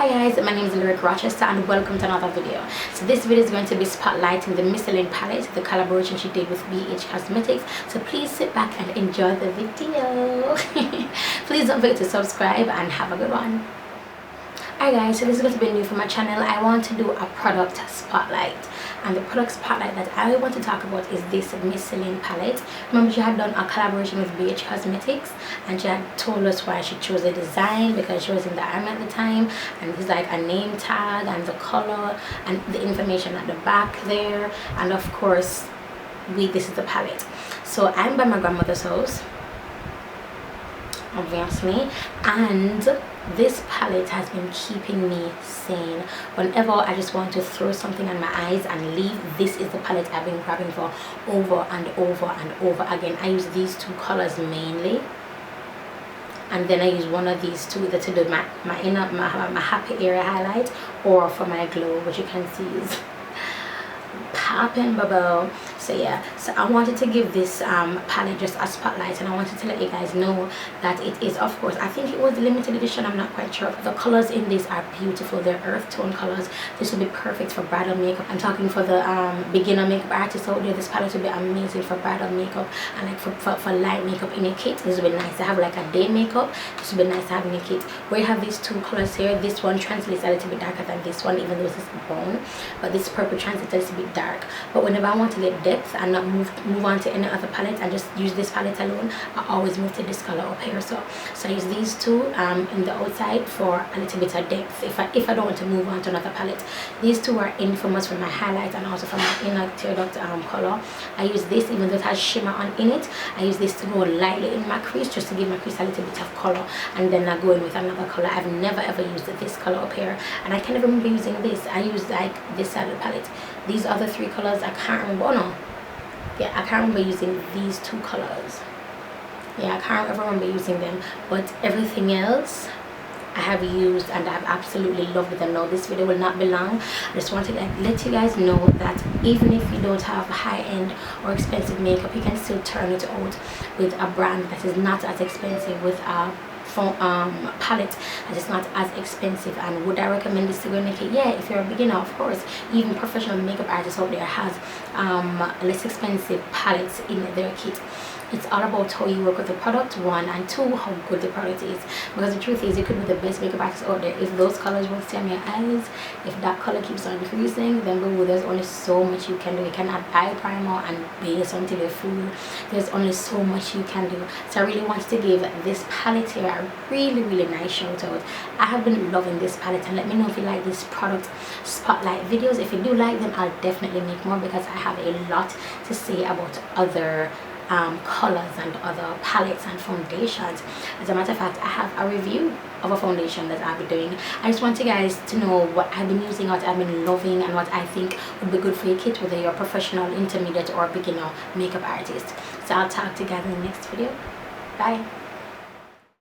Hi guys, my name is Rochester and welcome to another video. So this video is going to be spotlighting the MissyLynn Palette, the collaboration she did with BH Cosmetics. So please sit back and enjoy the video. Please don't forget to subscribe and have a good one. Alright guys, so this is going to be new for my channel. I want to do a product spotlight, and the product spotlight that I want to talk about is this MissyLynn palette. Remember, she had done a collaboration with BH Cosmetics and she had told us why she chose the design, because she was in the army at the time, and it's like a name tag and the color and the information at the back there, and of course this is the palette. So I'm by my grandmother's house, obviously, and this palette has been keeping me sane. Whenever I just want to throw something on my eyes and leave, this is the palette I've been grabbing for over and over and over again. I use these two colors mainly, and then I use one of these two either to do my happy area highlight or for my glow, which you can see is popping bubble. So yeah, so I wanted to give this palette just a spotlight, and I wanted to let you guys know that it is, of course, I think it was limited edition, I'm not quite sure. The colors in this are beautiful. They're earth tone colors. This would be perfect for bridal makeup. I'm talking for the beginner makeup artists out there. This palette would be amazing for bridal makeup and like for light makeup in your kit. This would be nice to have like a day makeup. This would be nice to have in your kit. Where you have these two colors here, this one translates a little bit darker than this one, even though this is brown, but this purple translates a little bit dark. But whenever I want to get depth and not move on to any other palette and just use this palette alone, I always move to this color up here. So I use these two in the outside for a little bit of depth if I don't want to move on to another palette. These two are infamous for my highlight and also for my inner tear duct color. I use this even though it has shimmer on in it. I use this to go lightly in my crease, just to give my crease a little bit of color, and then I go in with another color. I've never ever used this color up here, and I can't even remember using this. I use like this side of the palette. These other three colors I can't remember. Oh no, yeah, I can't remember using these two colors. Yeah, I can't ever remember using them, but everything else I have used and I've absolutely loved them. Now this video will not be long. I just wanted to let you guys know that even if you don't have high-end or expensive makeup, you can still turn it out with a brand that is not as expensive, with a palette that is not as expensive. And would I recommend this to go in the kit? Yeah, if you're a beginner, of course. Even professional makeup artists out there has less expensive palettes in their kit. It's all about how you work with the product, one, and two, how good the product is. Because the truth is, you could be the best makeup artist out there. If those colors won't stay on your eyes, if that color keeps on increasing, then boo, there's only so much you can do. You can add eye primer and base until you're full. There's only so much you can do. So I really wanted to give this palette here a really nice shout out. I have been loving this palette, and let me know if you like these product spotlight videos. If you do like them, I'll definitely make more, because I have a lot to say about other colors and other palettes and foundations. As a matter of fact, I have a review of a foundation that I'll be doing. I just want you guys to know what I've been using, what I've been loving, and what I think would be good for your kit, whether you're a professional, intermediate, or beginner makeup artist. So I'll talk to you guys in the next video. Bye.